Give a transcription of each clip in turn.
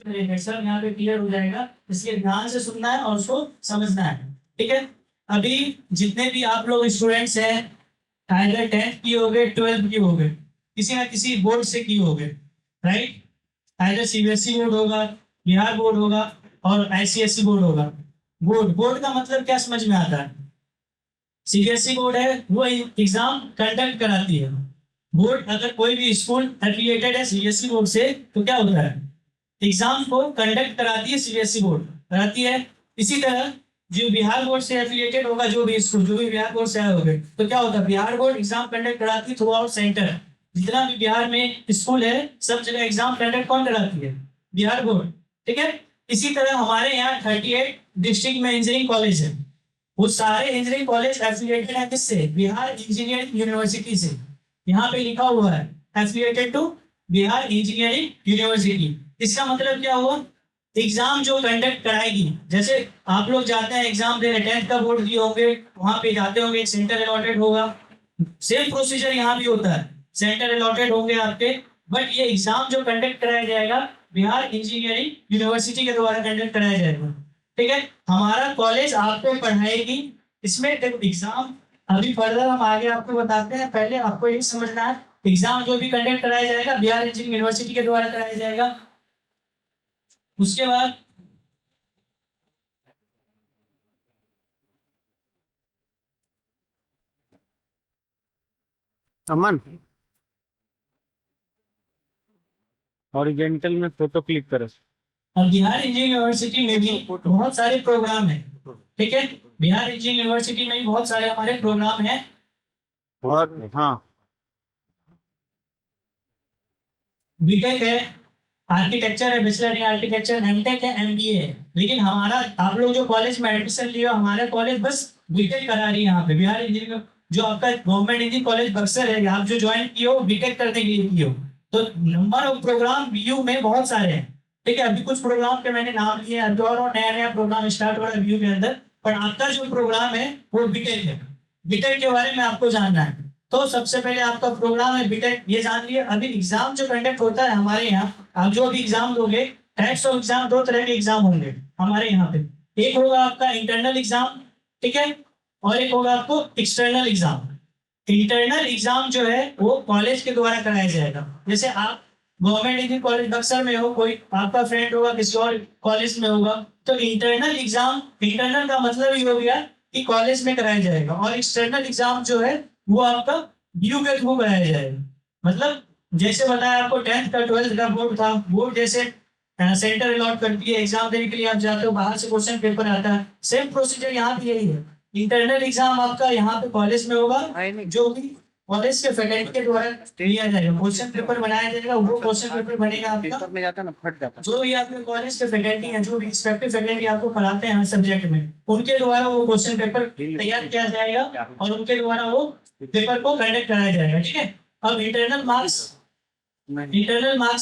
सब यहाँ पे क्लियर हो जाएगा, इसलिए ध्यान से सुनना है और उसको समझना है। ठीक है, अभी जितने भी आप लोग स्टूडेंट्स हैं, आइदर 10th की हो गए 12th की हो गए, किसी ना किसी बोर्ड से की हो गए, राइट। आइदर सीबीएसई बोर्ड होगा, बिहार बोर्ड होगा और आईसीएसई बोर्ड होगा। बोर्ड बोर्ड का मतलब क्या समझ में आता है? सीबीएसई बोर्ड है वो एग्जाम कंडक्ट कराती है। बोर्ड अगर कोई भी स्कूल एफिलिएटेड है सीबीएसई बोर्ड से तो क्या होता है, एग्जाम को कंडक्ट कराती है सीबीएसई बोर्ड कराती है। इसी तरह जो बिहार बोर्ड से एफिलिएटेड होगा, जो भी स्कूल जो भी बिहार बोर्ड से आए होंगे, तो क्या होता है, बिहार बोर्ड एग्जाम कंडक्ट कराती है थ्रू आउट सेंटर। जितना भी बिहार में स्कूल है सब जगह एग्जाम कंडक्ट कौन कराती है? बिहार बोर्ड। ठीक है, इसी तरह हमारे यहाँ 38 डिस्ट्रिक्ट में इंजीनियरिंग कॉलेज है। वो सारे इंजीनियरिंग कॉलेज एफिलिएटेड है किससे? बिहार इंजीनियरिंग यूनिवर्सिटी से। यहाँ पे लिखा हुआ है affiliated to Bihar engineering university. इसका मतलब क्या हुआ, एग्जाम जो कंडक्ट कराएगी, जैसे आप लोग जाते हैं एग्जाम देने, 10th का बोर्ड दिए होंगे, वहां पे जाते होंगे, सेंटर अलॉटेड होगा। सेम प्रोसीजर यहाँ भी होता है, सेंटर अलॉटेड होंगे आपके, बट ये एग्जाम जो कंडक्ट कराया जाएगा बिहार इंजीनियरिंग यूनिवर्सिटी के द्वारा कंडक्ट कराया जाएगा। ठीक है, हमारा कॉलेज आपको पढ़ाएगी। इसमें एग्जाम अभी फर्दर हम आगे आपको बताते हैं, पहले आपको ये समझना है एग्जाम जो भी कंडक्ट कराया जाएगा बिहार इंजीनियरिंग यूनिवर्सिटी के द्वारा कराया जाएगा। उसके बाद अमन हॉरिजॉन्टल में फोटो क्लिक करो। अब बिहार इंजीनियरिंग यूनिवर्सिटी में भी बहुत सारे प्रोग्राम है। ठीक है, बिहार इंजीनियरिंग यूनिवर्सिटी में भी बहुत सारे हमारे प्रोग्राम हैं। और हाँ, बीटेक है, आर्किटेक्चर है, बैचलर इन आर्किटेक्चर, एमटेक है, एमबीए है। लेकिन हमारा आप लोग जो कॉलेज में एडमिशन लिया, हमारे कॉलेज बस बीटेक करा रही है यहाँ पे बिहार इंजीनियरिंग। जो आपका गवर्नमेंट इंजीनियरिंग कॉलेज बक्सर है, आप जो ज्वाइन किए हो बीटेक करने के लिए किए हो, तो नंबर ऑफ प्रोग्राम बीयू में बहुत सारे हैं। ठीक है, अभी कुछ प्रोग्राम के मैंने नाम लिए, अभी और नया नया प्रोग्राम स्टार्ट हो रहा है बीयू के अंदर, पर आपका जो प्रोग्राम है वो बीटेक है। बीटेक के बारे में आपको जानना है, तो सबसे पहले आपका प्रोग्राम है बीटेक, ये जान लिया। अभी एग्जाम जो कंडक्ट होता है हमारे यहाँ, आप जो भी एग्जाम दोगे, टाइप्स ऑफ एग्जाम, दो तरह के एग्जाम होंगे हमारे यहाँ पे। एक होगा आपका इंटरनल एग्जाम, ठीक है, और एक होगा आपको एक्सटर्नल एग्जाम। इंटरनल एग्जाम जो है वो कॉलेज के द्वारा कराया जाएगा। जैसे आप गवर्नमेंट इंजीनियरिंग कॉलेज बक्सर में हो, कोई आपका फ्रेंड होगा किसी और कॉलेज में होगा, तो इंटरनल एग्जाम, इंटरनल का मतलब ये हो गया कि कॉलेज में कराया जाएगा, और एक्सटर्नल एग्जाम जो है वो आपका ड्यू के थ्रू कराया जाएगा। मतलब जैसे बताया आपको 10th का 12th का बोर्ड था, बोर्ड जैसे सेंटर अलॉट करती है, एग्जाम देने के लिए आप जाते हो, बाहर से क्वेश्चन पेपर आता है, सेम प्रोसीजर यहाँ भी यही है। इंटरनल एग्जाम आपका यहाँ पे कॉलेज में होगा, जो भी कॉलेज के फैकल्टी के द्वारा लिया जाएगा, क्वेश्चन पेपर बनाया जाएगा, वो क्वेश्चन पेपर बनेगा आपका में जाता ना फट जाता। जो भी आपके कॉलेज के फैकल्टी हैं, जो भी रिस्पेक्टिव फैकल्टी आपको पढ़ाते हैं हर सब्जेक्ट में, उनके द्वारा वो क्वेश्चन पेपर तैयार किया जाएगा और उनके द्वारा वो पेपर को कंडक्ट कराया जाएगा। ठीक है, अब इंटरनल मार्क्स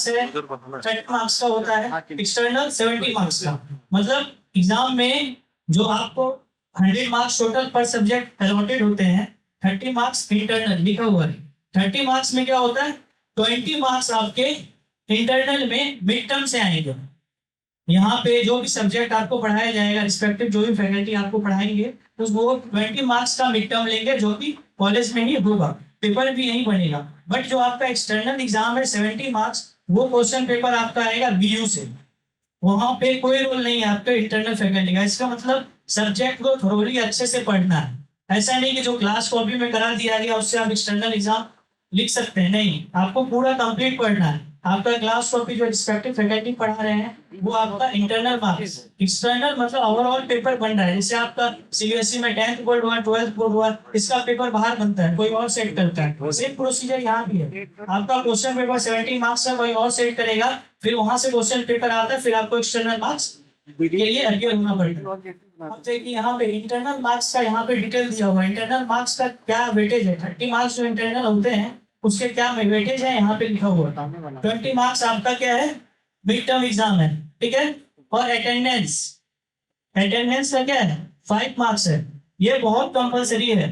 है 30 मार्क्स का होता है, एक्सटर्नल 70 मार्क्स का। मतलब एग्जाम में जो आपको 100 मार्क्स टोटल पर सब्जेक्ट अलॉटेड होते हैं, 30 मार्क्स इंटरनल लिखा हुआ है। 30 मार्क्स में क्या होता है, 20 मार्क्स आपके इंटरनल में मिड टर्म से आएंगे। यहाँ पे जो भी सब्जेक्ट आपको पढ़ाया जाएगा, रिस्पेक्टिव जो भी फैकल्टी आपको पढ़ाएंगे, तो वो 20 मार्क्स का मिड टर्म लेंगे, जो कि कॉलेज में ही होगा, पेपर भी यही बनेगा। बट जो आपका एक्सटर्नल एग्जाम है 70 मार्क्स, वो क्वेश्चन पेपर आपका आएगा बीयू से। वहां पे कोई रोल नहीं है आपके इंटरनल फैकल्टी का। इसका मतलब सब्जेक्ट को थोड़ी अच्छे से पढ़ना है। ऐसा नहीं कि जो क्लास कॉपी में करा दिया गया उससे आप एक्सटर्नल एग्जाम लिख सकते हैं, नहीं, आपको पूरा कंप्लीट पढ़ना है। आपका क्लास टॉपिक जो रिस्पेक्टिव फैकल्टी पढ़ा रहे हैं वो आपका इंटरनल मार्क्स, एक्सटर्नल मतलब ओवरऑल पेपर बन रहा है। जैसे आपका सीबीएसई में 10th बोर्ड हुआ, 12th बोर्ड हुआ, इसका पेपर बाहर बनता है, कोई और सेट करता है। सेम प्रोसीजर यहाँ भी है, आपका क्वेश्चन पेपर 70 मार्क्स का कोई और सेट करेगा, फिर वहां से क्वेश्चन पेपर आता है, फिर आपको एक्सटर्नल मार्क्स के लिए अपियर होना पड़ेगा। अब देखिए यहाँ पे इंटरनल मार्क्स का यहाँ पे डिटेल दिया हुआ है। इंटरनल मार्क्स का क्या वेटेज है, 30 मार्क्स जो इंटरनल होते हैं उसके क्या वेटेज है यहाँ पे लिखा हुआ है। 20 मार्क्स आपका क्या है, मिड टर्म एग्जाम है, ठीक है। और अटेंडेंस, अटेंडेंस का क्या है, 5 मार्क्स है। ये बहुत कंपलसरी है,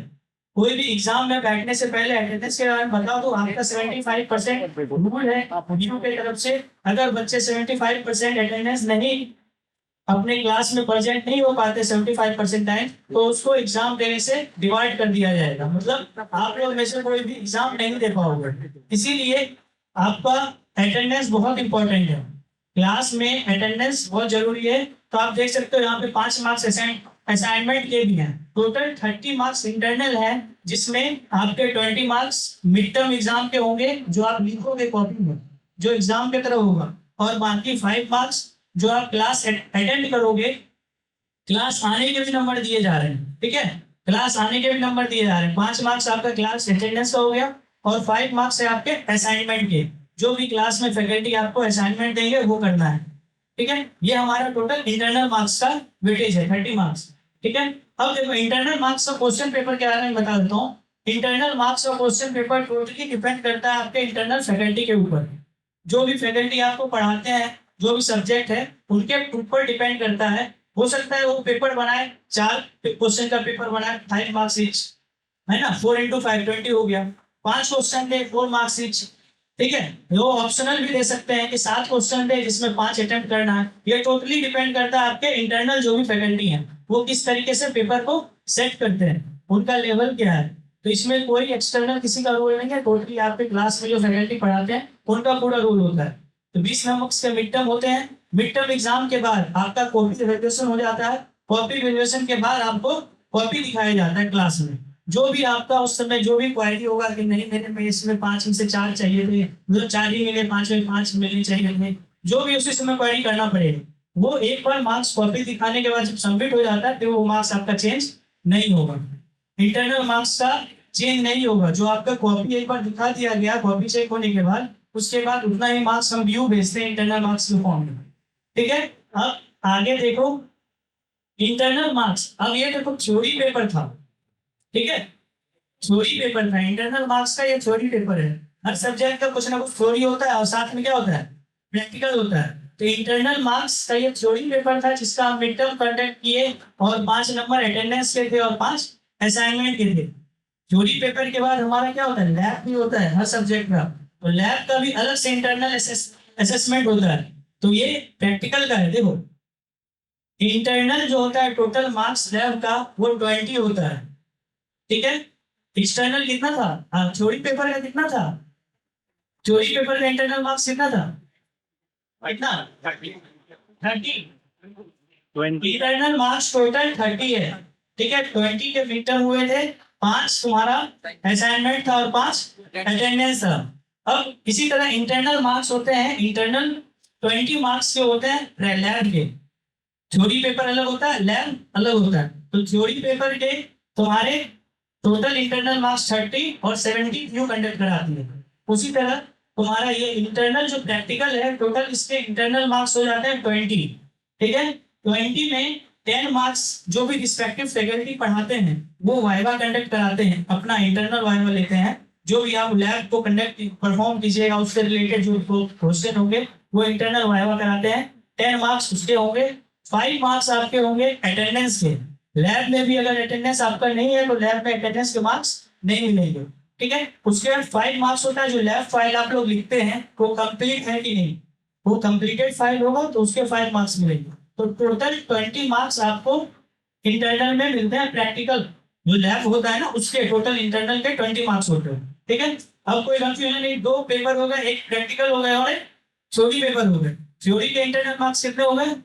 कोई भी एग्जाम में बैठने से पहले अटेंडेंस के बारे में बता दो। आपका 75% रूल है ड्यू की तरफ से। अगर बच्चे 75% अटेंडेंस नहीं, अपने क्लास में प्रेजेंट नहीं हो पाते 75% टाइम, तो उसको एग्जाम देने से डिवाइड कर दिया जाएगा। मतलब आप लोग में से कोई भी एग्जाम नहीं दे पाओगे। इसीलिए आपका अटेंडेंस बहुत इंपॉर्टेंट है। क्लास में अटेंडेंस बहुत जरूरी है। तो आप देख सकते हो यहाँ पे 5 मार्क्स असाइनमेंट के भी हैं। टोटल 30 मार्क्स इंटरनल है, जिसमें आपके 20 मार्क्स मिड टर्म एग्जाम के होंगे जो आप लिखोगे कॉपी में, जो एग्जाम की तरह होगा। और बाकी 5 मार्क्स जो आप क्लास अटेंड करोगे। क्लास आने के भी नंबर दिए जा रहे हैं, ठीक है, क्लास आने के भी नंबर दिए जा रहे हैं। 5 मार्क्स आपका क्लास अटेंडेंस का हो गया और 5 मार्क्स है आपके असाइनमेंट के। जो भी क्लास में फैकल्टी आपको असाइनमेंट देंगे वो करना है, ठीक है। ये हमारा टोटल इंटरनल मार्क्स का वेटेज है 30 मार्क्स, ठीक है। अब देखो इंटरनल मार्क्स का क्वेश्चन पेपर के बारे में बता देता हूँ। इंटरनल मार्क्स का क्वेश्चन पेपर टोटली डिपेंड करता है आपके इंटरनल फैकल्टी के ऊपर। जो भी फैकल्टी आपको पढ़ाते हैं, जो भी सब्जेक्ट है, उनके ऊपर डिपेंड करता है। हो सकता है वो पेपर बनाए 4 क्वेश्चन का पेपर बनाए 5 मार्क्स ईच, है ना, 4 into 5 20 हो गया। 5 क्वेश्चन दे 4 मार्क्स ईच, ठीक है। वो ऑप्शनल भी दे सकते हैं कि 7 क्वेश्चन दे जिसमें 5 अटेम्प्ट करना है। ये टोटली डिपेंड करता है आपके इंटरनल जो भी फैकल्टी है वो किस तरीके से पेपर को सेट करते हैं, उनका लेवल क्या है। तो इसमें कोई एक्सटर्नल किसी का रोल नहीं है। टोटली आपके क्लास में जो फैकल्टी पढ़ाते हैं उनका पूरा रोल होता है। तो 20 नंबर के मिड टर्म होते हैं। मिड टर्म एग्जाम के बाद आपका कॉपी ग्रेजुएशन हो जाता है। कॉपी ग्रेजुएशन के बाद आपको कॉपी दिखाया जाता है क्लास में। जो भी आपका उस समय जो भी क्वालिटी होगा कि नहीं मेरे में इसमें 5 में से 4 चाहिए थे, मतलब 4 ही मिले, 5 में 5 मिलने चाहिए थे, जो भी उसी समय क्वालिटी करना पड़ेगा। वो एक बार मार्क्स कॉपी दिखाने के बाद जब सबमिट हो जाता है तो वो मार्क्स आपका चेंज नहीं होगा। इंटरनल मार्क्स का चेंज नहीं होगा। जो आपका कॉपी एक बार दिखा दिया गया कॉपी चेक होने के बाद, उसके बाद उतना ही मार्क्स हम व्यू भेजते हैं इंटरनल मार्क्स के फॉर्म में, ठीक है। अब आगे देखो इंटरनल मार्क्स। अब ये देखो थ्योरी पेपर था, ठीक है, थ्योरी पेपर था। इंटरनल मार्क्स का ये थ्योरी पेपर है। हर सब्जेक्ट का कुछ ना कुछ थ्योरी होता है और साथ में क्या होता है, प्रैक्टिकल होता है। तो इंटरनल मार्क्स का ये थ्योरी पेपर था जिसका हम मिड टर्म कंडक्ट किए और 5 नंबर अटेंडेंस के थे और 5 असाइनमेंट के थे। थ्योरी पेपर के बाद हमारा क्या होता है, लैब भी होता है हर सब्जेक्ट का। तो लैब का भी अलग से इंटरनल असेसमेंट होता है। तो ये प्रैक्टिकल का है। देखो इंटरनल जो होता है टोटल मार्क्स लैब का वो 20 होता है, ठीक है। एक्सटर्नल कितना था, थ्योरी पेपर का कितना था, थ्योरी पेपर का इंटरनल मार्क्स कितना था, कितना 30। 20 इंटरनल मार्क्स टोटल 30 है, ठीक है। 20 के मिड टर्म हुए थे, 5 तुम्हारा असाइनमेंट था और 5 अटेंडेंस था। अब इसी तरह इंटरनल मार्क्स होते हैं। इंटरनल 20 मार्क्स के होते हैं लैब के। थ्योरी पेपर अलग होता है, लैब अलग होता है। तो थ्योरी पेपर के तुम्हारे टोटल इंटरनल मार्क्स 30 और 70 व्यू कंडक्ट कराती है। उसी तरह तुम्हारा ये इंटरनल जो प्रैक्टिकल है टोटल इसके इंटरनल मार्क्स हो जाते हैं 20, ठीक है। 20 में 10 मार्क्स जो भी रिस्पेक्टिव फैकल्टी पढ़ाते हैं वो वाइवा कंडक्ट कराते हैं, अपना इंटरनल वाइवा लेते हैं। जो भी आप लैब को कंडक्ट परफॉर्म कीजिएगा उससे रिलेटेड जो क्वेश्चन होंगे वो इंटरनल वाइवा कराते हैं। 10 मार्क्स उसके होंगे। 5 मार्क्स आपके होंगे अटेंडेंस के। लैब में भी अगर अटेंडेंस आपका नहीं है तो लैब में अटेंडेंस के मार्क्स नहीं मिलेंगे, ठीक है। उसके बाद 5 मार्क्स होता है जो लैब फाइल आप लोग लिखते हैं वो कंप्लीट है कि नहीं, वो कंप्लीटेड फाइल होगा तो उसके 5 मार्क्स मिलेंगे। तो टोटल 20 मार्क्स आपको इंटरनल में मिलते हैं। प्रैक्टिकल जो लैब होता है ना उसके टोटल इंटरनल के 20 मार्क्स होते हैं, ठीक है। अब कोई कंफ्यूजन नहीं, 2 पेपर हो गए, एक प्रैक्टिकल हो गए और एक थ्योरी पेपर हो गए। थ्योरी के इंटरनल मार्क्स कितने हो गए,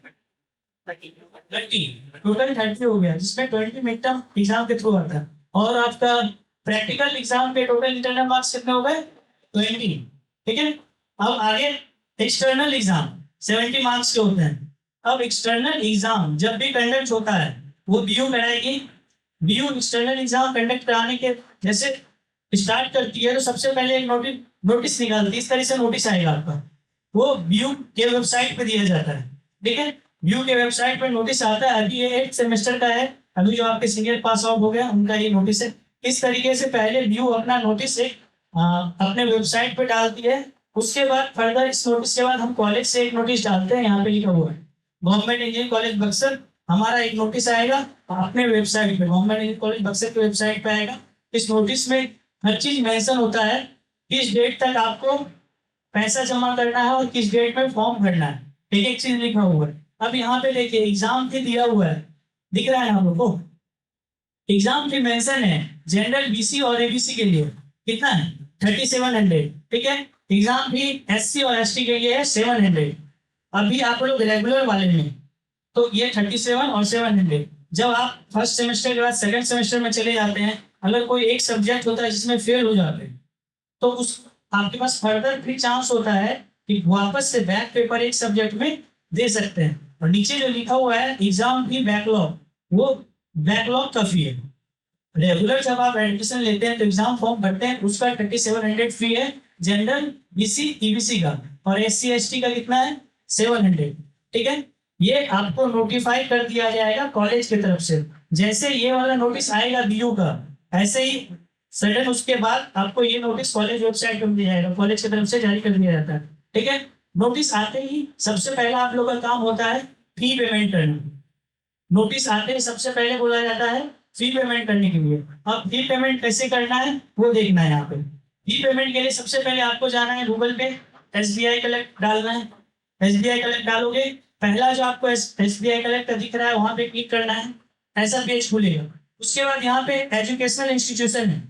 30, टोटल 30 हो गया, जिसमें 20 मिड टर्म एग्जाम के थ्रू आता है। और आपका प्रैक्टिकल एग्जाम के टोटल इंटरनल मार्क्स कितने हो गए, 20, ठीक है। अब आगे एक्सटर्नल एग्जाम 70 मार्क्स के होते हैं। अब एक्सटर्नल एग्जाम जब भी कंडक्ट होता है वो बीयू कराएगी। बीयू एक्सटर्नल एग्जाम कंडक्ट कराने के जैसे स्टार्ट करती है तो सबसे पहले एक नोटिस निकालती है। इस तरह से नोटिस आएगा आपका, वो बीयू के वेबसाइट पे दिया जाता है, ठीक है। व्यू के वेबसाइट पर नोटिस आता है। अभी ये 8 सेमेस्टर का है, अभी जो आपके सीनियर पास आउट हो गया उनका ये नोटिस है। इस तरीके से पहले व्यू अपना नोटिस अपने वेबसाइट पे डालती है। उसके बाद फर्दर इस नोटिस के बाद हम कॉलेज से एक नोटिस डालते हैं। यहाँ पे लिखा हुआ है गवर्नमेंट इंजीनियरिंग कॉलेज बक्सर, हमारा एक नोटिस आएगा अपने वेबसाइट पे, गवर्नमेंट इंजीनियरिंग कॉलेज बक्सर की वेबसाइट पे आएगा। इस नोटिस में हर चीज मेंशन होता है, किस डेट तक आपको पैसा जमा करना है और किस डेट में फॉर्म भरना है, एक एक चीज लिखा हुआ है। अब यहाँ पे देखिए एग्जाम फी दिया हुआ है, दिख रहा है आप लोग को, एग्जाम फी मेंशन है जनरल बीसी और एबीसी के लिए कितना है 3700, ठीक है। एग्जाम फी एससी और एसटी के लिए है 700। अभी आप लोग रेगुलर वाले में तो ये 37 और 700। जब आप फर्स्ट सेमेस्टर के बाद सेकंड सेमेस्टर में चले जाते हैं, अगर कोई एक सब्जेक्ट होता है जिसमें फेल हो जाते हैं तो उस आपके पास फर्दर फिर चांस होता है कि वापस से बैक पेपर एक सब्जेक्ट में दे सकते हैं। और नीचे जो लिखा हुआ है एग्जाम फी बैकलॉग, वो बैकलॉग का फी है। रेगुलर जब आप एडमिशन लेते हैं तो एग्जाम फॉर्म भरते हैं, उसका 3700 फी है जनरल बीसी ईबीसी का, और एससी एसटी का कितना है 700, ठीक है। ये आपको नोटिफाई कर दिया जाएगा कॉलेज की तरफ से। जैसे ये वाला नोटिस आएगा बीयू का, ऐसे ही सडन उसके बाद आपको ये नोटिस कॉलेज वेबसाइट पर मिल जाएगा, कॉलेज की तरफ से जारी कर दिया जाता है, ठीक है। नोटिस आते ही सबसे पहला आप लोग का काम होता है फी पेमेंट करना। नोटिस आते ही सबसे पहले बोला जाता है फी पेमेंट करने के लिए। अब फी पेमेंट कैसे करना है वो देखना है। यहाँ पे फी पेमेंट के लिए सबसे पहले आपको जाना है गूगल पे, SBI कलेक्ट डालना है। SBI कलेक्ट डालोगे, पहला जो आपको SBI कलेक्ट का दिख रहा है वहां पे क्लिक करना है, ऐसा पेज खुलेगा। उसके बाद यहाँ पे एजुकेशनल इंस्टीट्यूशन है,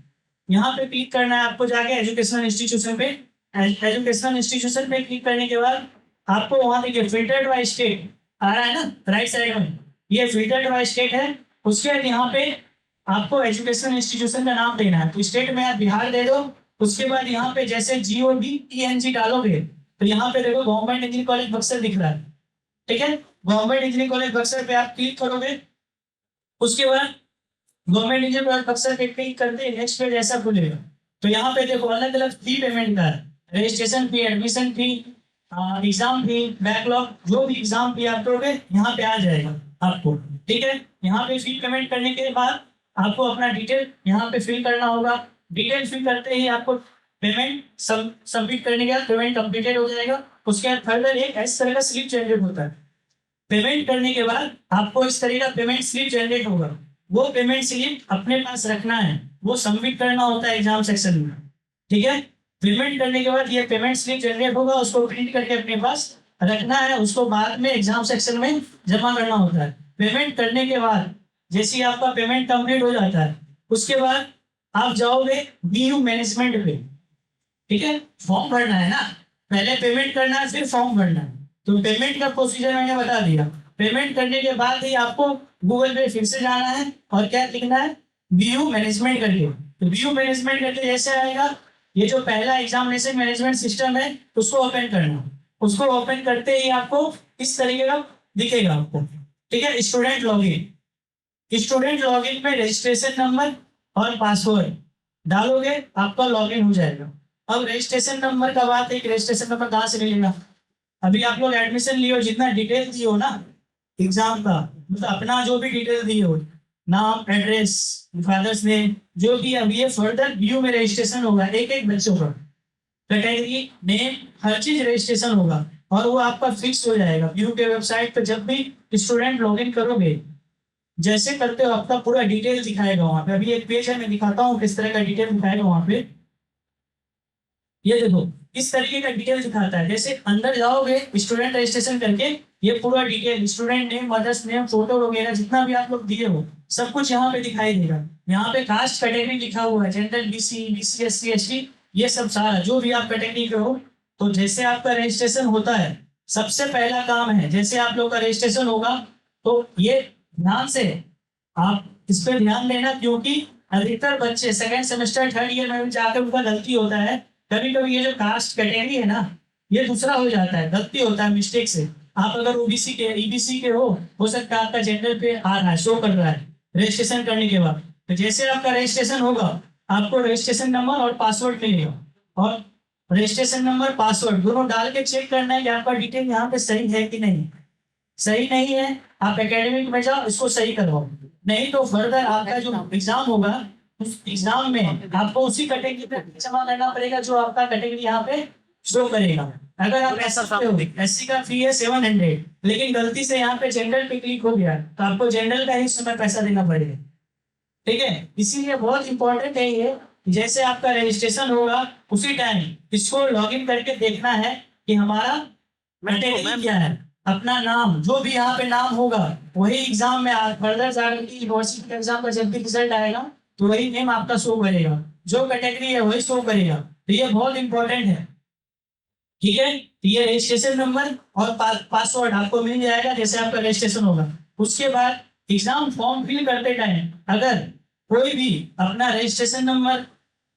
यहाँ पे क्लिक करना है आपको जाके एजुकेशनल इंस्टीट्यूशन पे। एजुकेशनल इंस्टीट्यूशन पे क्लिक करने के बाद आपको वहां देखिए फिल्टर्ड बाय स्टेट आ रहा है ना राइट साइड में, ये फिल्टर्ड बाय स्टेट है। उसके बाद यहाँ पे आपको एजुकेशनल इंस्टीट्यूशन का नाम देना है, तो स्टेट में आप बिहार दे दो। उसके बाद यहाँ पे जैसे GOVENG डालोगे तो यहाँ पे देखो गवर्नमेंट इंजीनियरिंग कॉलेज बक्सर दिख रहा है, ठीक है। गवर्नमेंट इंजीनियरिंग कॉलेज बक्सर पे आप क्लिक करोगे। उसके बाद गवर्नमेंट इंजीनियरिंग कॉलेज बक्सर पे क्लिक करते ही नेक्स्ट पेज ऐसा खुलेगा। तो यहाँ पे देखो अलग अलग फी पेमेंट का है, registration fee, admission fee, exam फी, बैकलॉग, जो भी एग्जाम फी आप दोगे यहाँ पे आ जाएगा आपको, ठीक है। यहाँ पे फी पेमेंट करने के बाद आपको अपना डिटेल यहाँ पे फिल करना होगा। डिटेल फिल करते ही आपको पेमेंट सबमिट करने के बाद पेमेंट कंप्लीटेड हो जाएगा। उसके बाद फर्दर एक इस तरह का स्लिप जनरेट होता है। पेमेंट करने के बाद आपको इस तरह का पेमेंट स्लिप जनरेट होगा, वो पेमेंट स्लिप अपने पास रखना है, वो सबमिट करना होता है एग्जाम सेक्शन में, ठीक है। पेमेंट करने के बाद ये पेमेंट स्लिप जनरेट होगा, उसको प्रिंट करके अपने पास रखना है, उसको बाद में एग्जाम सेक्शन में जमा करना होता है। पेमेंट करने के बाद जैसे ही आपका पेमेंट कंप्लीट हो जाता है, उसके बाद आप जाओगे BU मैनेजमेंट पे, ठीक है। फॉर्म भरना है ना, पहले पेमेंट करना है फिर फॉर्म भरना है, तो पेमेंट का प्रोसीजर मैंने बता दिया। पेमेंट करने के बाद ही आपको गूगल पे फिर से जाना है और क्या लिखना है BU मैनेजमेंट करके। तो BU मैनेजमेंट करके जैसे आएगा, ये जो पहला एग्जामिनेशन मैनेजमेंट सिस्टम है उसको ओपन करना। उसको ओपन करते ही आपको इस तरीके का दिखेगा आपको, ठीक है। स्टूडेंट लॉगिन, स्टूडेंट लॉगिन में रजिस्ट्रेशन नंबर और पासवर्ड डालोगे, आपका लॉगिन हो जाएगा। अब रजिस्ट्रेशन नंबर का बात है कि रजिस्ट्रेशन नंबर कहाँ से मिलेगा। अभी आप लोग एडमिशन लिए हो, जितना डिटेल दिए हो ना एग्जाम का, मतलब अपना जो भी डिटेल दिए हो, नाम, एड्रेस, फादर्स नेम, जो भी अभी ये फर्दर BU में रजिस्ट्रेशन होगा एक एक बच्चों का, कैटेगरी, नेम, हर चीज रजिस्ट्रेशन होगा और वो आपका फिक्स हो जाएगा। BU के वेबसाइट पे जब भी स्टूडेंट लॉगिन करोगे, जैसे करते हो आपका पूरा डिटेल दिखाएगा वहां पे। अभी एक पेज है, मैं दिखाता हूँ किस तरह का डिटेल दिखाएगा वहां पे। ये देखो इस तरीके का डिटेल दिखाता है। जैसे अंदर जाओगे स्टूडेंट रजिस्ट्रेशन करके, ये पूरा detail student name, mother's name, photo वगैरह जितना भी आप लोग दिए हो सब कुछ यहाँ पे दिखाई देगा। यहाँ पे कास्ट कैटेगरी लिखा हुआ है, जनरल, BC SC ST, ये सब सारा जो भी आप कैटेगरी के हो। तो जैसे आपका रजिस्ट्रेशन होता है, सबसे पहला काम है जैसे आप लोग का रजिस्ट्रेशन होगा तो ये ध्यान से आप इस पर ध्यान देना, क्योंकि अधिकतर बच्चे सेकेंड सेमेस्टर थर्ड ईयर में जाकर उनका गलती होता है। कभी कभी ये जो कास्ट कैटेगरी है ना, ये दूसरा हो जाता है, गलती होता है मिस्टेक से। आप अगर OBC के EBC के हो सकता है आपका जनरल पे आ रहा है, शो कर रहा है रजिस्ट्रेशन करने के बाद। तो जैसे आपका रजिस्ट्रेशन होगा, आपको रजिस्ट्रेशन नंबर और पासवर्ड मिलेगा, और रजिस्ट्रेशन नंबर पासवर्ड दोनों डाल के चेक करना है कि आपका डिटेल यहाँ पे सही है कि नहीं। सही नहीं है, आप एकेडमिक में जाओ, इसको सही करवाओ, नहीं तो फर्दर आपका जो एग्जाम होगा उस एग्जाम में आपको उसी कैटेगरी पे जमा करना पड़ेगा जो आपका कैटेगरी यहाँ पे शो करेगा। अगर आप ऐसा हो SC का फी है 700, लेकिन गलती से यहाँ पे जनरल पे क्लिक हो गया तो आपको जनरल का ही समय पैसा देना पड़ेगा। ठीक है, इसीलिए बहुत इंपॉर्टेंट है ये। जैसे आपका रजिस्ट्रेशन होगा उसी टाइम इसको लॉगिन करके देखना है कि हमारा कैटेगरी क्या है, अपना नाम जो भी यहाँ पे नाम होगा वही एग्जाम में फर्दर जाकर की यूनिवर्सिटी का एग्जाम का जब भी रिजल्ट आएगा तो वही नेम आपका शो करेगा, जो कैटेगरी है वही शो करेगा। तो ये बहुत इंपॉर्टेंट है। ठीक है, तो ये रजिस्ट्रेशन नंबर और पासवर्ड आपको मिल जाएगा जैसे आपका रजिस्ट्रेशन होगा। उसके बाद एग्जाम फॉर्म फिल करते टाइम अगर कोई भी अपना रजिस्ट्रेशन नंबर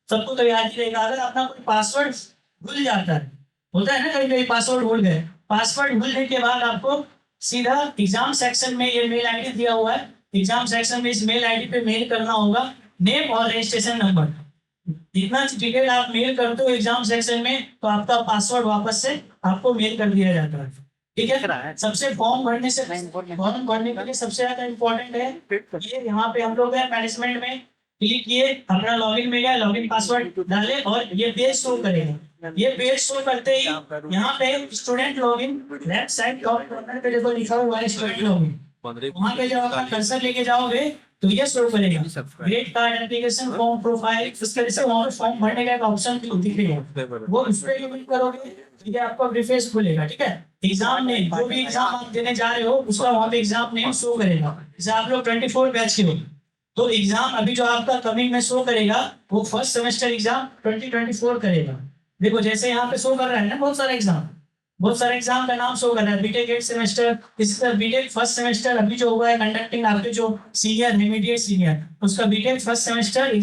सबको तो याद ही रहेगा, अगर अपना कोई पासवर्ड भूल जाता है, होता है ना कहीं कहीं पासवर्ड भूल गए, पासवर्ड भूलने के बाद आपको सीधा एग्जाम सेक्शन में ये मेल आईडी दिया हुआ है, एग्जाम सेक्शन में इस मेल आईडी पे मेल करना होगा नेम और रजिस्ट्रेशन नंबर। इतना डिटेल आप मेल करते हो एग्जाम सेक्शन में तो आपका पासवर्ड वापस से आपको मेल कर दिया जाता है। ठीक है, सबसे फॉर्म भरने से फॉर्म भरने के लिए सबसे ज्यादा इम्पोर्टेंट है ये यहाँ पे हम लोग है मैनेजमेंट में क्लिक किए, अपना लॉगिन में गया, लॉगिन पासवर्ड डाले और ये पेज शो करेगा। ये पेज शो करते ही यहाँ पे student login left side top corner पे देखो लिखा हुआ है स्टूडेंट लॉगिन, वहाँ पे जब अपना कर्सर लेके जाओगे तो ये शो करेगा grade card application form profile, इस तरह से वहाँ पे फॉर्म भरने का एक ऑप्शन दिखेगा, वो उस पर क्लिक करोगे तो ये आपका रिफ्रेश खुलेगा। ठीक है, एग्जाम नेम जो भी एग्जाम आप देने जा रहे हो उसका वहाँ पे एग्जाम नेम शो करेगा। जैसे आप लोग 24 बैच के हो तो एग्जाम अभी जो आपका कमिंग में शो करेगा वो फर्स्ट सेमेस्टर एग्जाम 2024 करेगा। देखो जैसे यहाँ पे शो कर रहा है ना बहुत सारे एग्जाम का नाम शो कर रहा है, बीटेक 8 सेमेस्टर, इसी तरह बीटेक फर्स्ट सेमेस्टर अभी जो हुआ है कंडक्टिंग आपके जो सीनियर इमीडिएट सीनियर उसका बीटेक फर्स्ट सेमेस्टर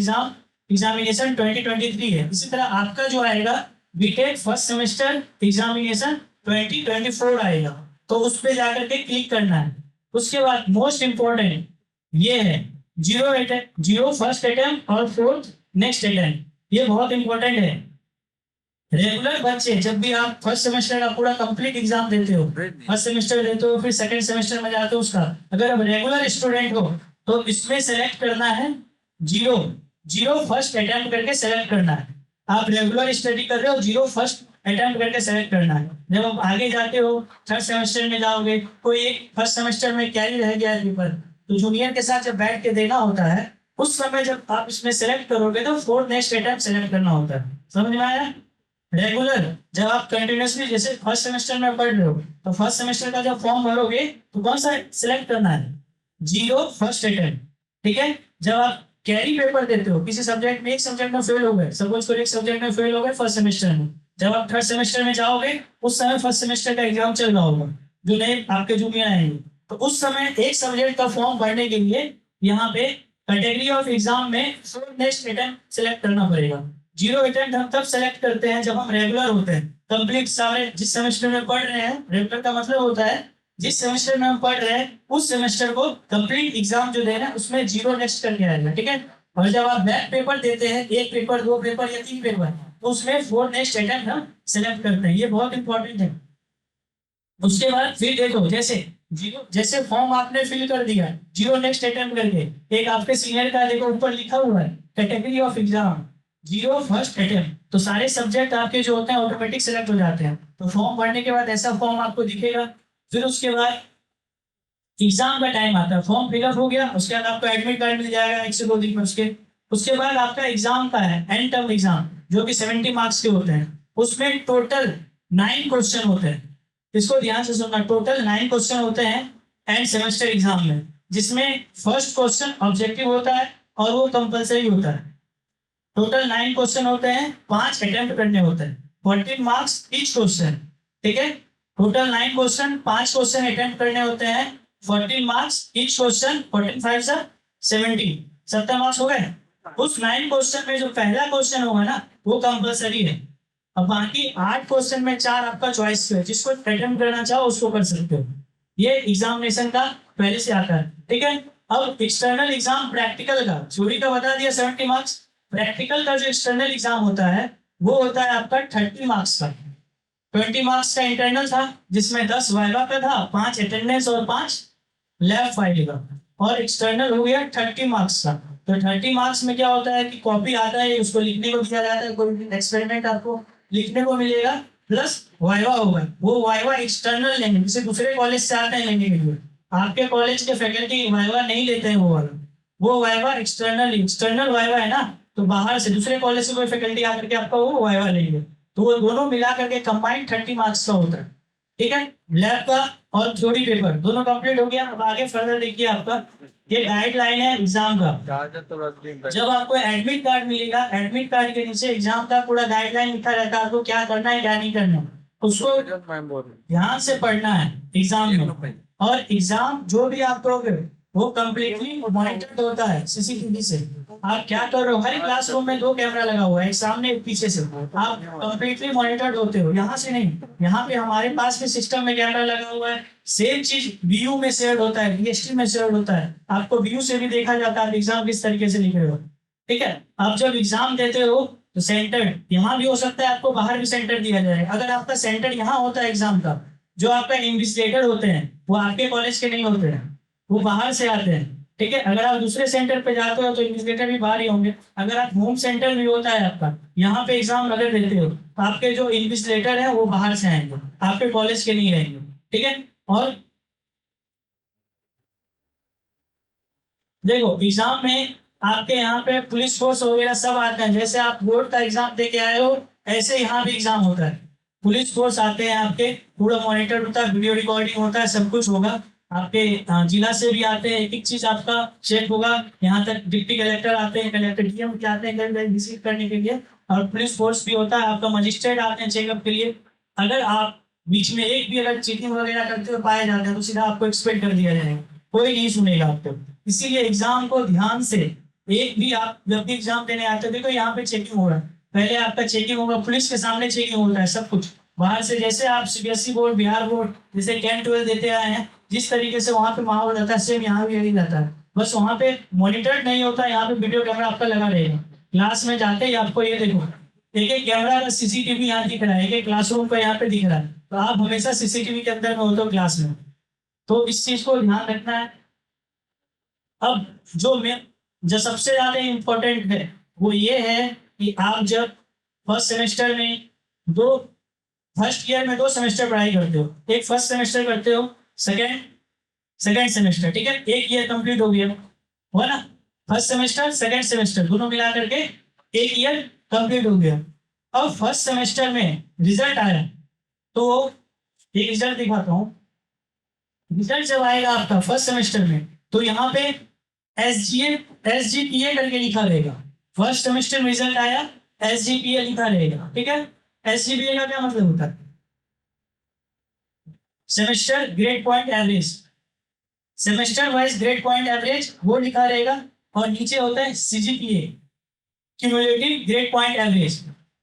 एग्जामिनेशन 2023 है। इसी तरह आपका जो आएगा बीटेक फर्स्ट सेमेस्टर एग्जामिनेशन 2024 आएगा, तो उस पर जाकर के क्लिक करना है। उसके बाद मोस्ट इंपॉर्टेंट ये है जीरो फर्स्ट अटेम्प्ट और फोर्थ नेक्स्ट अटेम्प्ट, ये बहुत इंपॉर्टेंट है। रेगुलर बच्चे जब भी आप फर्स्ट सेमेस्टर का पूरा कंप्लीट एग्जाम देते हो, फर्स्ट सेमेस्टर देते हो फिर सेकंड सेमेस्टर में जाते हो उसका, अगर आप रेगुलर स्टूडेंट हो तो इसमें सेलेक्ट करना है जीरो फर्स्ट अटेम्प्ट करके सेलेक्ट करना है। आप रेगुलर स्टडी कर रहे हो जीरो फर्स्ट अटेम्प्ट करके सेलेक्ट करना है। जब आप आगे जाते हो थर्ड सेमेस्टर में जाओगे, कोई एक फर्स्ट सेमेस्टर में कैरी रह गया है पेपर तो जूनियर के साथ जब बैठ के देना होता है उस समय जब आप इसमें सेलेक्ट करोगे तो फोर्थ नेक्स्ट अटेम्प्ट सेलेक्ट करना होता है। समझ में आया? रेगुलर जब आप कंटिन्यूअसली जैसे फर्स्ट सेमेस्टर में पढ़ रहे हो तो फर्स्ट सेमेस्टर का जब फॉर्म भरोगे तो कौन सा सिलेक्ट करना है, जीरो फर्स्ट अटेम्प्ट। ठीक है, जब आप कैरी पेपर देते हो किसी सब्जेक्ट में, एक सब्जेक्ट में फेल हो गए, सपोज कोई एक सब्जेक्ट में फेल हो गए फर्स्ट सेमेस्टर में, जब आप थर्ड सेमेस्टर में जाओगे उस समय फर्स्ट सेमेस्टर का एग्जाम चल रहा होगा, जो नए आपके जूनियर आएंगे, तो उस समय एक सब्जेक्ट का फॉर्म भरने के लिए यहाँ पे कैटेगरी ऑफ एग्जाम में नेक्स्ट अटेम्प्ट सेलेक्ट करना पड़ेगा। जीरो अटेम्प्ट हम तब सेलेक्ट करते हैं जब हम रेगुलर होते हैं, कंप्लीट सारे जिस सेमेस्टर में पढ़ रहे हैं, रेगुलर का मतलब होता है जिस सेमेस्टर में हम पढ़ रहे हैं उस सेमेस्टर को कंप्लीट एग्जाम जो दे रहे हैं उसमें जीरो नेक्स्ट करके आएगा। ठीक है, और जब आप बैक पेपर देते हैं, एक पेपर, दो पेपर या तीन पेपर, तो उसमें फोर नेक्स्ट अटेम्प्ट हम सेलेक्ट करते हैं, ये बहुत इंपॉर्टेंट है। उसके बाद फिर देखो जैसे फॉर्म आपने फिल कर दिया जीरो नेक्स्ट अटेम्प्ट करके, एक आपके सीनियर का देखो ऊपर लिखा हुआ है category of exam zero first attempt, तो सारे सब्जेक्ट आपके जो होते हैं ऑटोमेटिक सेलेक्ट हो जाते हैं। तो फॉर्म भरने के बाद ऐसा फॉर्म आपको दिखेगा। फिर उसके बाद एग्जाम का टाइम आता है, फॉर्म फिलअप हो गया, उसके बाद आपको एडमिट कार्ड मिल जाएगा 1 से 2 दिन में। उसके बाद आपका एग्जाम का है एंड टर्म एग्जाम जो कि 70 मार्क्स के होते हैं, उसमें टोटल 9 क्वेश्चन होते हैं। इसको ध्यान से सुनना, टोटल 9 क्वेश्चन होते हैं एंड सेमेस्टर एग्जाम में, जिसमें फर्स्ट क्वेश्चन ऑब्जेक्टिव होता है और वो कंपलसरी होता है। टोटल 9 क्वेश्चन होते हैं, 5 अटेम्प्ट करने होते हैं, 14 मार्क्स ईच क्वेश्चन। ठीक है, टोटल 9 क्वेश्चन, 5 क्वेश्चन अटेम्प्ट करने होते हैं, 14 मार्क्स ईच क्वेश्चन, 14 5 से 70 मार्क्स हो गए। उस 9 क्वेश्चन में जो पहला क्वेश्चन होगा ना वो कंपलसरी है, अब बाकी 8 क्वेश्चन में 4 आपका चॉइस है, जिसको अटेम्प्ट करना चाहो उसको कर सकते हो। ये एग्जामिनेशन का पहले से आता है। ठीक है, अब एक्सटर्नल एग्जाम प्रैक्टिकल का थ्योरी का बता दिया 70 मार्क्स, प्रैक्टिकल का जो एक्सटर्नल एग्जाम होता है वो होता है आपका 30 मार्क्स का। 20 मार्क्स का इंटरनल था जिसमें 10 वाइवा का था, 5 अटेंडेंस और 5 लैब फाइल का, और एक्सटर्नल हो गया 30 मार्क्स का। तो 30 मार्क्स में क्या होता है कि कॉपी आता है, उसको लिखने को दिया जाता है, कोई एक्सपेरिमेंट आपको लिखने को मिलेगा, प्लस वाइवा होगा। वो वाइवा एक्सटर्नल लेंगे, जैसे दूसरे कॉलेज से आते हैं लेने के लिए, आपके कॉलेज के फैकल्टी वाइवा नहीं लेते हैं वो वाला, वो वाइवा एक्सटर्नल वाइवा है ना, तो बाहर से दूसरे कॉलेज से कोई फैकल्टी आकर के आपका वो वाइवा लेंगे, तो वो दोनों मिला करके कंबाइंड 30 मार्क्स का होता है। ठीक है, लैब का और थ्योरी पेपर दोनों कंप्लीट हो गया। अब आगे फर्दर देखिए, आपका ये गाइडलाइन है एग्जाम का। जब आपको एडमिट कार्ड मिलेगा, एडमिट कार्ड के नीचे एग्जाम का पूरा गाइडलाइन लिखा रहता है, आपको क्या करना है क्या नहीं करना, उसको ध्यान से पढ़ना है एग्जाम में। और एग्जाम जो भी आप करोगे वो कम्प्लीटली मॉनिटर्ड होता है सीसीटीवी से। आप क्या कर रहे हो, हर क्लासरूम में 2 कैमरा लगा हुआ है, एक सामने एक पीछे से, आप कम्प्लीटली मॉनिटर्ड होते हो। यहाँ से नहीं, यहाँ पे हमारे पास भी सिस्टम में कैमरा लगा हुआ है। सेम चीज व्यू में शेयर होता है, बीएसटी में शेयर होता है, आपको व्यू से भी देखा जाता है एग्जाम किस तरीके से लिख रहे हो। ठीक है, आप जब एग्जाम देते हो तो सेंटर यहाँ भी हो सकता है, आपको बाहर भी सेंटर दिया जाए। अगर आपका सेंटर यहाँ होता है एग्जाम का, जो आपका इन्विजिलेटर होते हैं वो आपके कॉलेज के नहीं होते हैं, वो बाहर से आते हैं। ठीक है, अगर आप दूसरे सेंटर पे जाते हो तो इन्विजिलेटर भी बाहर ही होंगे। अगर आप होम सेंटर भी होता है आपका, यहाँ पे एग्जाम अगर देते हो तो आपके जो इन्विजिलेटर है वो बाहर से आएंगे, आपके कॉलेज के नहीं रहेंगे। ठीक है, और देखो एग्जाम में आपके यहाँ पे पुलिस फोर्स वगैरह सब आते हैं। जैसे आप बोर्ड का एग्जाम दे के आए हो, ऐसे यहाँ भी एग्जाम होता है। पुलिस फोर्स आते हैं आपके, पूरा मॉनिटर होता है, वीडियो रिकॉर्डिंग होता है, सब कुछ होगा। आपके जिला से भी आते हैं, एक एक चीज आपका चेक होगा। यहाँ तक डिप्टी कलेक्टर आते हैं, कलेक्टर डीएम के आते हैं कभी विजिट करने के लिए, और पुलिस फोर्स भी होता है आपका, मजिस्ट्रेट आते हैं चेकअप के लिए। अगर आप बीच में एक भी अगर चीटिंग वगैरह करते हुए पाए जाते हैं तो सीधा आपको एक्सपेक्ट कर दिया जाएगा, कोई नहीं सुनेगा आपको। इसीलिए एग्जाम को ध्यान से, एक भी आप जब भी एग्जाम देने आते हो, देखो यहाँ पे चेकिंग हो रहा है, पहले आपका चेकिंग होगा, पुलिस के सामने चेकिंग होता है सब कुछ बाहर से। जैसे आप सीबीएसई बोर्ड, बिहार बोर्ड जैसे 10-12 देते आए हैं, जिस तरीके से वहाँ पे माहौल रहता है, सेम यहाँ भी यही रहता है। बस वहाँ पे मॉनिटर्ड नहीं होता, यहाँ पे वीडियो कैमरा आपका लगा रहेगा। क्लास में जाते ही आपको ये देखो, एक एक कैमरा का सीसीटीवी यहाँ दिख रहा है, एक एक क्लासरूम का यहाँ पे दिख रहा है, तो आप हमेशा सीसीटीवी के अंदर में होते हो क्लास में, तो इस चीज को ध्यान रखना है। अब जो सबसे ज्यादा इम्पोर्टेंट है वो ये है कि आप जब फर्स्ट सेमेस्टर में फर्स्ट ईयर में 2 सेमेस्टर पढ़ाई करते हो, एक फर्स्ट सेमेस्टर करते हो, सेकेंड सेमेस्टर। ठीक है, एक ईयर कंप्लीट हो गया हुआ ना, फर्स्ट सेमेस्टर सेकेंड सेमेस्टर दोनों मिला करके एक ईयर कंप्लीट हो गया। अब फर्स्ट सेमेस्टर में रिजल्ट आया, तो एक रिजल्ट दिखाता हूँ। रिजल्ट जब आएगा आपका फर्स्ट सेमेस्टर में, तो यहाँ पे SGPA करके लिखा रहेगा। फर्स्ट सेमेस्टर में रिजल्ट आया, SGPA लिखा रहेगा। ठीक है, SGPA का क्या मतलब होता है, semester grade point average, semester wise grade point average वो लिखा रहेगा। और नीचे होता है CGPA, cumulative grade point average.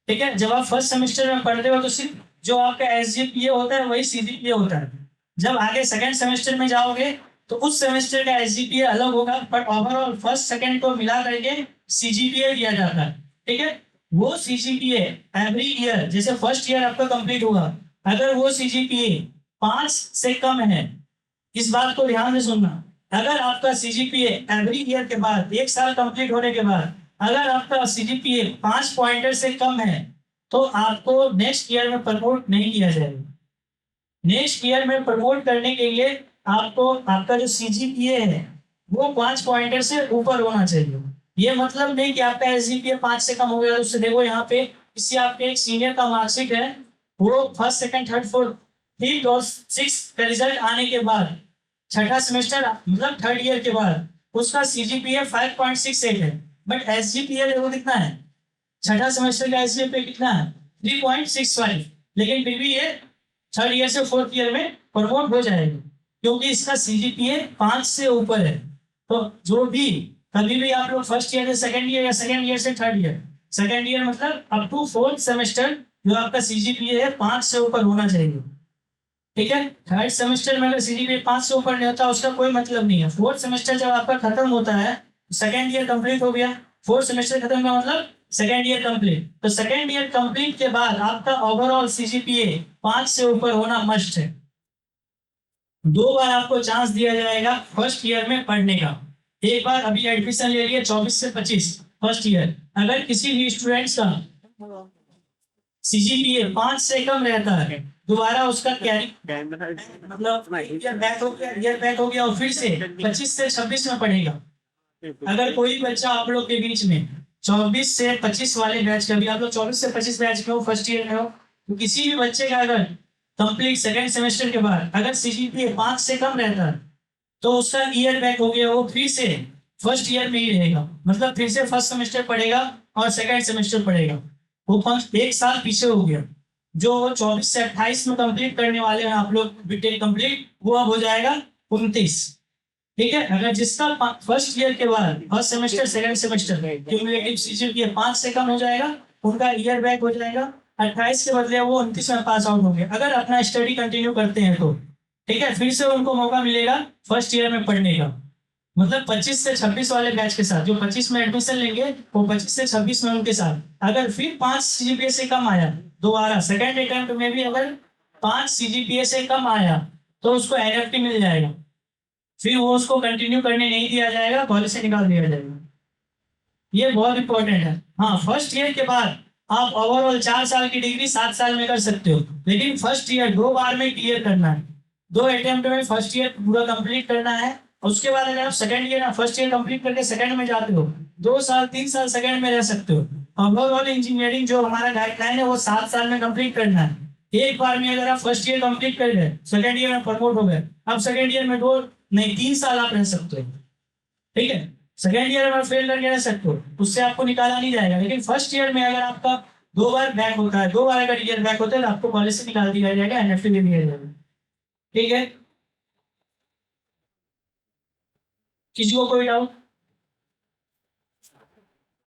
ठीक है, जब आप फर्स्ट सेमेस्टर में पढ़ते हो तो सिर्फ जो आपका SGPA होता है वही CGPA होता है। जब आगे सेकेंड सेमेस्टर में जाओगे तो उस सेमेस्टर का SGPA अलग होगा, बट ओवरऑल फर्स्ट सेकेंड को मिला करके CGPA दिया जाता है। ठीक है, वो CGPA एवरी ईयर, जैसे फर्स्ट ईयर आपका कंप्लीट होगा, अगर वो CGPA 5 से कम है, इस बात को ध्यान से सुनना, अगर आपका CGPA एवरी ईयर के बाद, 1 साल कंप्लीट होने के बाद अगर आपका CGPA 5 पॉइंटर से कम है, तो आपको नेक्स्ट ईयर में प्रमोट नहीं किया जाएगा। नेक्स्ट ईयर में प्रमोट करने के लिए आपको आपका जो CGPA है वो 5 पॉइंटर से ऊपर होना चाहिए। ये मतलब नहीं कि आपका SGPA 5 से कम हो गया, उससे देखो यहाँ पे इससे आपके एक सीनियर का मार्कशीट है, वो first second third fourth 5th और 6th का रिजल्ट आने के बाद, छठा सेमेस्टर मतलब थर्ड ईयर के बाद, उसका CGPA 5.68 है, बट SGPA देखो कितना है, छठा सेमेस्टर का SGPA कितना है 3.65, लेकिन फिर भी ये थर्ड ईयर से फोर्थ ईयर में प्रमोट हो जाएगा, क्योंकि इसका CGPA 5 से ऊपर है। तो जो भी कभी भी आप लोग फर्स्ट ईयर से सेकंड ईयर या सेकंड ईयर से थर्ड ईयर, सेकंड ईयर मतलब अप टू फोर्थ सेमेस्टर, जो आपका CGPA है 5 से ऊपर होना चाहिए। ठीक है, थर्ड सेमेस्टर में अगर CGPA 5 से ऊपर नहीं होता उसका कोई मतलब नहीं है। फोर्थ सेमेस्टर जब आपका खत्म होता है, सेकंड ईयर कंप्लीट हो गया, फोर्थ सेमेस्टर खत्म का मतलब सेकंड ईयर कंप्लीट, तो सेकंड ईयर कंप्लीट के बाद आपका ओवरऑल CGPA 5 से ऊपर होना मस्ट है। 2 बार आपको चांस दिया जाएगा फर्स्ट ईयर में पढ़ने का। एक बार अभी एडमिशन ले लिया 24 से 25 फर्स्ट ईयर, अगर किसी भी स्टूडेंट्स का CGPA 5 से कम रहता है, दोबारा उसका मतलब ईयर बैक हो गया और फिर से 25 से 26 में पढ़ेगा। अगर कोई बच्चा आप लोग के बीच में 24 से 25 वाले बैच का भी, आप लोग 24 से 25 बैच में हो, फर्स्ट ईयर में हो, तो किसी भी बच्चे का अगर कंप्लीट सेकेंड सेमेस्टर के बाद अगर सीजीपीए 5 से कम रहता है तो उसका ईयर बैक हो गया, वो फिर से फर्स्ट ईयर में ही रहेगा, मतलब फिर से फर्स्ट सेमेस्टर पढ़ेगा और सेकेंड सेमेस्टर पढ़ेगा, वो 1 साल पीछे हो गया। जो 24 से 28 में कंप्लीट करने वाले हैं आप लोग बीटेक कंप्लीट, वो अब हो जाएगा 29। ठीक है, अगर जिसका फर्स्ट ईयर के बाद first semester second semester cumulative CGPA 5 से कम हो जाएगा, उनका ईयर बैक हो जाएगा, 28 के बदले वो 29 में पास आउट होंगे अगर अपना स्टडी कंटिन्यू करते हैं तो। ठीक है, फिर से उनको मौका मिलेगा फर्स्ट ईयर में पढ़ने का, मतलब 25 से 26 वाले बैच के साथ, जो 25 में एडमिशन लेंगे वो 25 से 26 में उनके साथ अगर फिर 5 सीजीपीए से कम आया दोबारा सेकेंड अटेम्प्ट में भी, अगर 5 सीजीपीए से कम आया तो उसको एनएफटी मिल जाएगा, फिर वो उसको कंटिन्यू करने नहीं दिया जाएगा, कॉलेज से निकाल दिया जाएगा। ये बहुत इंपॉर्टेंट है। हाँ, फर्स्ट ईयर के बाद आप ओवरऑल 4 साल की डिग्री 7 साल में कर सकते हो, लेकिन फर्स्ट ईयर 2 बार में क्लियर करना है, 2 अटेम्प्ट में फर्स्ट ईयर पूरा कंप्लीट करना है। उसके बाद अगर आप second year first year complete करके सेकंड में जाते हो, 2 साल 3 साल सेकंड में रह सकते हो। ओवरऑल इंजीनियरिंग जो हमारा गाइडलाइन है वो 7 साल में कंप्लीट करना है। एक बार में अगर आप फर्स्ट ईयर कंप्लीट कर गए, सेकंड ईयर में प्रमोट हो गए, अब सेकंड ईयर में 2 नहीं 3 साल आप रह सकते हो। ठीक है, सेकंड ईयर में फेल करके रह सकते हो, उससे आपको निकाला नहीं जाएगा, लेकिन फर्स्ट ईयर में अगर आपका 2 बार बैक होता है, 2 बार अगर ईयर बैक होता है तो आपको कॉलेज से निकाल दिया जाएगा, एनएफटी दे दिया जाएगा। ठीक है, किसी को कोई डाउट?